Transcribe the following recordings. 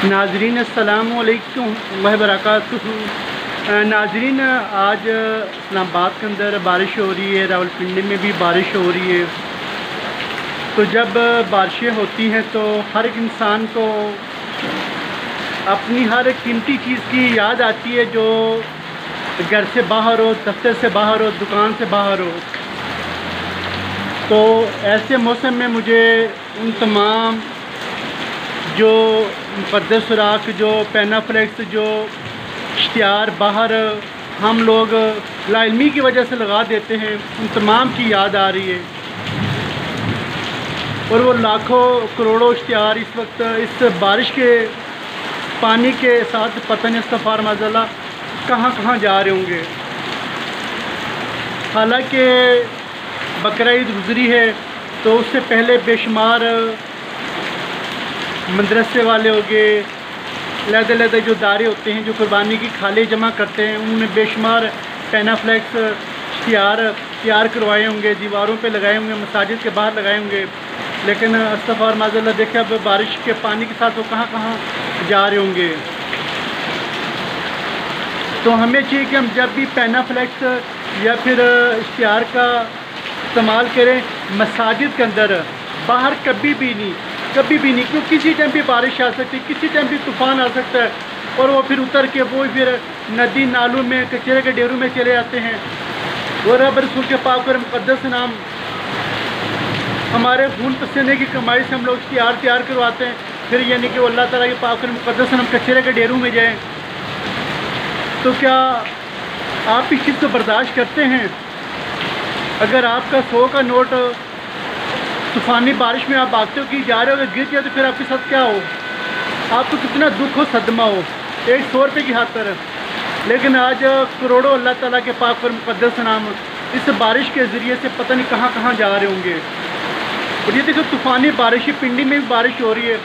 ناظرین السلام علیکم وبرکاتہ۔ ناظرین، آج اسلام آباد کے اندر بارش ہو رہی ہے، راولپنڈی میں بھی بارش ہو رہی ہے۔ تو جب بارشیں ہوتی ہیں تو ہر ایک انسان کو اپنی ہر ایک قیمتی چیز کی یاد آتی ہے جو گھر سے باہر ہو، دفتر سے باہر ہو، دکان سے باہر ہو۔ تو ایسے موسم میں مجھے ان تمام جو مقدس سوراخ، جو پینافلیکس، جو اشتہار باہر ہم لوگ لا علمی کی وجہ سے لگا دیتے ہیں، ان تمام کی یاد آ رہی ہے۔ اور وہ لاکھوں کروڑوں اشتہار اس وقت اس بارش کے پانی کے ساتھ پتہ نہیں استغفار معاذ اللہ کہاں کہاں جا رہے ہوں گے۔ حالانکہ بقرعید گزری ہے تو اس سے پہلے بے شمار مدرسے والے ہو گئے، علیحدہ جو ادارے ہوتے ہیں جو قربانی کی کھالیں جمع کرتے ہیں، ان میں بے شمار پینافلیکس اشتہار تیار کروائے ہوں گے، دیواروں پہ لگائے ہوں گے، مساجد کے باہر لگائے ہوں گے۔ لیکن استغفار معاذ اللہ دیکھیں اب بارش کے پانی کے ساتھ وہ کہاں کہاں جا رہے ہوں گے۔ تو ہمیں چاہیے کہ ہم جب بھی پینافلیکس یا پھر اشتہار کا استعمال کریں مساجد کے اندر، باہر کبھی بھی نہیں کیوں کسی ٹائم بھی بارش آ سکتی ہے، کسی ٹائم بھی طوفان آ سکتا ہے، اور وہ پھر اتر کے وہ پھر ندی نالوں میں کچرے کے ڈیروں میں چلے جاتے ہیں۔ اور رب رسول کے پاک اور مقدس نام ہمارے خون پسینے کی کمائی سے ہم لوگ اشتہار تیار کرواتے ہیں، پھر یعنی کہ وہ اللہ تعالیٰ کے پاک اور مقدس نام کچرے کے ڈیروں میں جائیں۔ تو کیا آپ اس چیز کو برداشت کرتے ہیں؟ اگر آپ کا 100 کا نوٹ طوفانی بارش میں آپ بھاگتے ہو کہ جا رہے ہو، اگر گر جائے تو پھر آپ کے ساتھ کیا ہو؟ آپ کو کتنا دکھ ہو، صدمہ ہو، ایک 100 روپے کی خاطر۔ لیکن آج کروڑوں اللہ تعالیٰ کے پاک اور مقدس نام اس بارش کے ذریعے سے پتہ نہیں کہاں کہاں جا رہے ہوں گے۔ اور یہ دیکھو طوفانی بارش ہے، پنڈی میں بھی بارش ہو رہی ہے،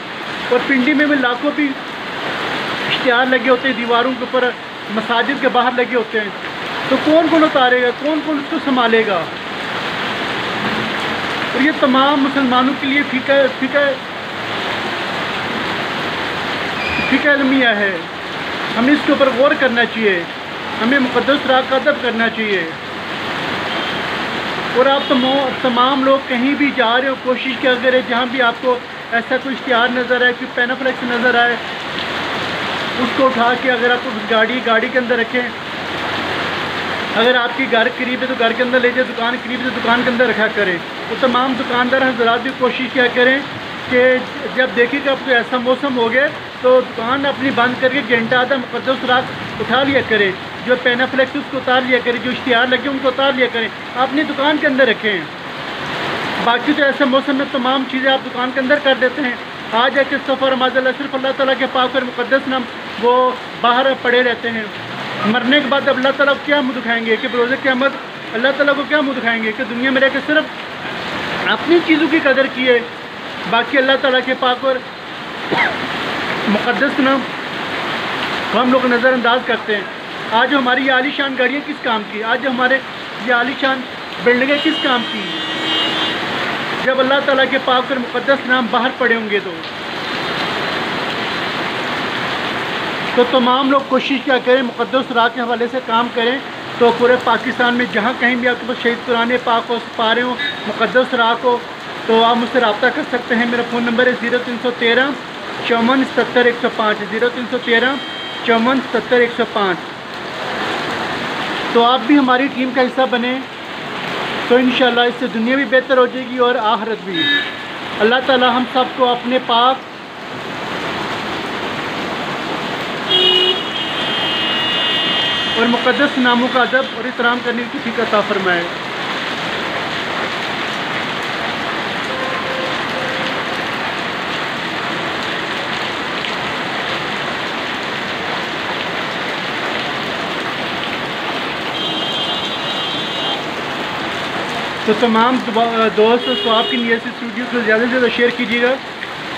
اور پنڈی میں بھی لاکھوں بھی اشتہار لگے ہوتے ہیں دیواروں کے اوپر، مساجد کے باہر لگے ہوتے ہیں۔ تو کون اتارے گا، کون اس کو سنبھالے گا؟ اور یہ تمام مسلمانوں کے لیے فقہ علمیہ ہے، ہمیں اس کے اوپر غور کرنا چاہیے، ہمیں مقدس سوراخ کا ادب کرنا چاہیے۔ اور آپ تمام لوگ کہیں بھی جا رہے ہو، کوشش کیا کریں جہاں بھی آپ کو ایسا کوئی اشتہار نظر آئے، کوئی پینافلیکس نظر آئے، اس کو اٹھا کے اگر آپ گاڑی کے اندر رکھیں، اگر آپ کی گھر قریب ہے تو گھر کے اندر لے جائیں، دکان قریب ہے تو دکان کے اندر رکھا کریں۔ تو تمام دکاندار حضرات بھی کوشش کیا کریں کہ جب دیکھیں کہ آپ کو ایسا موسم ہو گیا تو دکان اپنی بند کر کے گھنٹہ آدھا مقدس سوراخ اٹھا لیا کریں، جو پینافلیکس اس کو اتار لیا کریں، جو اشتہار لگے ان کو اتار لیا کریں، اپنی دکان کے اندر رکھیں۔ باقی تو ایسے موسم میں تمام چیزیں آپ دکان کے اندر کر دیتے ہیں، آ جا کے استغفار معاذ اللہ صرف اللہ تعالیٰ کے پاک اور مقدس نام وہ باہر پڑے رہتے ہیں۔ مرنے کے بعد اب اللہ تعالیٰ کو کیا منہ دکھائیں گے کہ بروز قیامت اللہ تعالیٰ کو کیا منہ دکھائیں گے کہ دنیا میں رہ کے صرف اپنی چیزوں کی قدر کیے، باقی اللہ تعالیٰ کے پاک اور مقدس نام کو ہم لوگ نظر انداز کرتے ہیں۔ آج ہماری یہ عالی شان گاڑیاں کس کام کی؟ آج ہمارے یہ عالی شان بلڈنگیں کس کام کی؟ جب اللہ تعالیٰ کے پاک اور مقدس نام باہر پڑے ہوں گے تو تمام لوگ کوشش کیا کریں مقدس سوراخ کے حوالے سے کام کریں۔ تو پورے پاکستان میں جہاں کہیں بھی آپ کے پاس شہید قرآن پاک ہو، سپارے ہوں، مقدس سوراخ ہو، تو آپ مجھ سے رابطہ کر سکتے ہیں۔ میرا فون نمبر ہے 0313 54 77 105 0313 54 77 105۔ تو آپ بھی ہماری ٹیم کا حصہ بنیں تو انشاءاللہ اس سے دنیا بھی بہتر ہو جائے گی اور آخرت بھی۔ اللہ تعالی ہم سب کو اپنے پاک اور مقدس ناموں کا ادب اور احترام کرنے کی توفیق عطا فرمائے۔ تو تمام دوست ثواب کی نیت سے اس ویڈیو کو زیادہ سے زیادہ شیئر کیجیے گا۔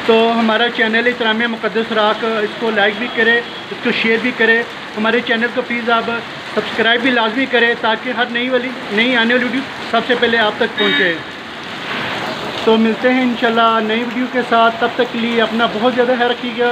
تو ہمارا چینل احترام مقدس سوراخ، اس کو لائک بھی کرے، اس کو شیئر بھی کرے۔ ہمارے چینل کو پلیز آپ سبسکرائب بھی لازمی کریں تاکہ ہر نئی آنے والی ویڈیو سب سے پہلے آپ تک پہنچے۔ تو ملتے ہیں انشاءاللہ نئی ویڈیو کے ساتھ، تب تک کے لیے اپنا بہت زیادہ خیال رکھیے گا۔